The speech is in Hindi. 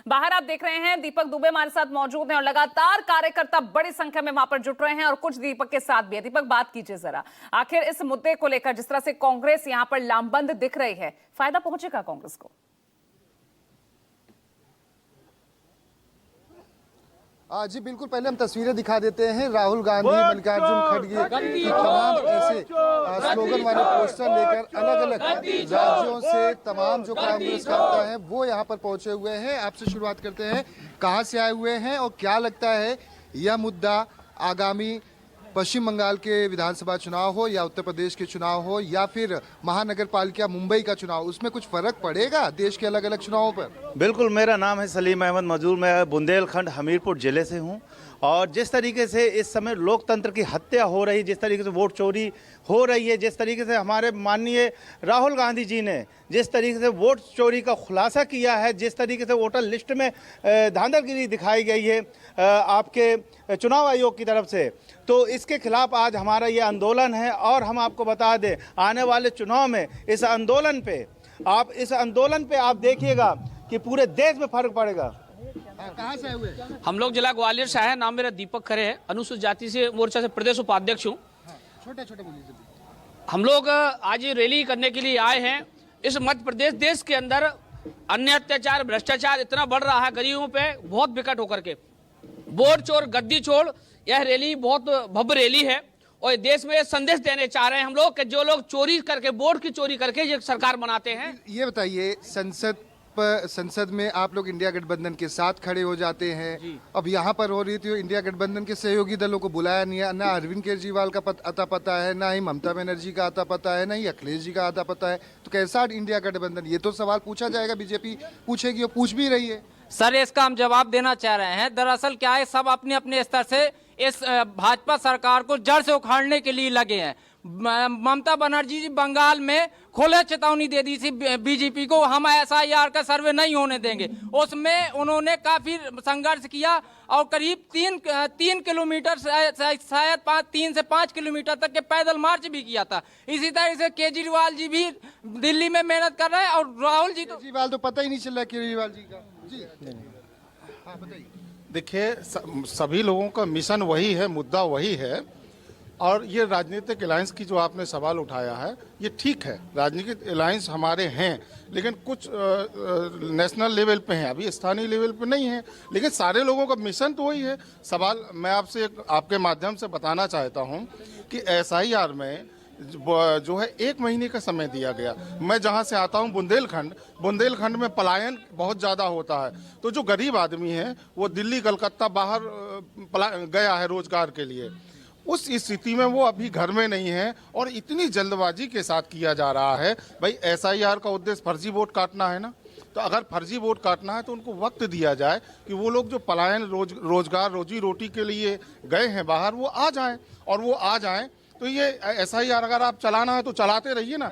बाहर आप देख रहे हैं दीपक दुबे हमारे साथ मौजूद हैं और लगातार कार्यकर्ता बड़ी संख्या में वहां पर जुट रहे हैं और कुछ दीपक के साथ भी है। दीपक, बात कीजिए जरा, आखिर इस मुद्दे को लेकर जिस तरह से कांग्रेस यहां पर लामबंद दिख रही है, फायदा पहुंचेगा कांग्रेस को? जी बिल्कुल, पहले हम तस्वीरें दिखा देते हैं। राहुल गांधी, मल्लिकार्जुन खड़गे की तमाम ऐसे स्लोगन वाले पोस्टर लेकर अलग अलग राज्यों से तमाम जो कांग्रेस कार्यकर्ता हैं वो यहाँ पर पहुंचे हुए हैं। आपसे शुरुआत करते हैं, कहाँ से आए हुए हैं और क्या लगता है यह मुद्दा आगामी पश्चिम बंगाल के विधानसभा चुनाव हो या उत्तर प्रदेश के चुनाव हो या फिर महानगर पालिका मुंबई का चुनाव, उसमें कुछ फर्क पड़ेगा देश के अलग अलग चुनावों पर? बिल्कुल, मेरा नाम है सलीम अहमद मजूर, मैं बुंदेलखंड हमीरपुर जिले से हूं और जिस तरीके से इस समय लोकतंत्र की हत्या हो रही, जिस तरीके से वोट चोरी हो रही है, जिस तरीके से हमारे माननीय राहुल गांधी जी ने जिस तरीके से वोट चोरी का खुलासा किया है, जिस तरीके से वोटर लिस्ट में धांधलगिरी दिखाई गई है आपके चुनाव आयोग की तरफ से, तो इसके खिलाफ आज हमारा ये आंदोलन है। और हम आपको बता दें, आने वाले चुनाव में इस आंदोलन पे आप देखिएगा कि पूरे देश में फर्क पड़ेगा। कहाँ से हुए? हम लोग जिला ग्वालियर से है। नाम मेरा दीपक खरे है, अनुसूचित जाति से मोर्चा से प्रदेश उपाध्यक्ष हूँ। छोटे बोलिए। हम लोग आज रैली करने के लिए आए हैं। इस मध्य प्रदेश देश के अंदर अन्य अत्याचार, भ्रष्टाचार इतना बढ़ रहा है गरीबों पे बहुत विकट होकर के। वोट चोर, गद्दी चोर, यह रैली बहुत भव्य रैली है और देश में संदेश देने चाह रहे हैं हम लोग कि जो लोग चोरी करके, वोट की चोरी करके ये सरकार बनाते हैं। ये बताइए, संसद में आप लोग इंडिया गठबंधन के साथ खड़े हो जाते हैं। अब यहाँ पर हो रही थी, इंडिया गठबंधन के सहयोगी दलों को बुलाया नहीं है, ना अरविंद केजरीवाल का अता पता है, ना ही ममता बनर्जी का अता पता है, ना ही अखिलेश जी का अता पता है, तो कैसा इंडिया गठबंधन? ये तो सवाल पूछा जाएगा, बीजेपी पूछेगी और पूछ भी रही है। सर, इसका हम जवाब देना चाह रहे हैं। दरअसल क्या है, सब अपने अपने स्तर से इस भाजपा सरकार को जड़ से उखाड़ने के लिए लगे हैं। ममता बनर्जी जी बंगाल में खुले चेतावनी दे दी थी बीजेपी को, हम SIR का सर्वे नहीं होने देंगे। उसमें उन्होंने काफी संघर्ष किया और करीब 3 किलोमीटर, शायद 3 से 5 किलोमीटर तक के पैदल मार्च भी किया था। इसी तरह से केजरीवाल जी भी दिल्ली में मेहनत कर रहे हैं और राहुल जी केजरीवाल तो पता ही नहीं चल रहा केजरीवाल जी का। जी हाँ बताइए। देखिए, सभी लोगों का मिशन वही है, मुद्दा वही है। और ये राजनीतिक अलायंस की जो आपने सवाल उठाया है, ये ठीक है, राजनीतिक अलायंस हमारे हैं, लेकिन कुछ नेशनल लेवल पे हैं, अभी स्थानीय लेवल पे नहीं है। लेकिन सारे लोगों का मिशन तो वही है। सवाल मैं आपसे आपके माध्यम से बताना चाहता हूँ कि SIR में जो है 1 महीने का समय दिया गया। मैं जहाँ से आता हूँ बुंदेलखंड में पलायन बहुत ज़्यादा होता है, तो जो गरीब आदमी है वो दिल्ली कलकत्ता बाहर गया है रोजगार के लिए। उस स्थिति में वो अभी घर में नहीं है और इतनी जल्दबाजी के साथ किया जा रहा है। भाई, SIR का उद्देश्य फर्जी वोट काटना है ना, तो अगर फर्जी वोट काटना है तो उनको वक्त दिया जाए कि वो लोग जो पलायन रोजगार रोजी रोटी के लिए गए हैं बाहर, वो आ जाएं। और वो आ जाएं तो ये SIR अगर आप चलाना है तो चलाते रहिए ना।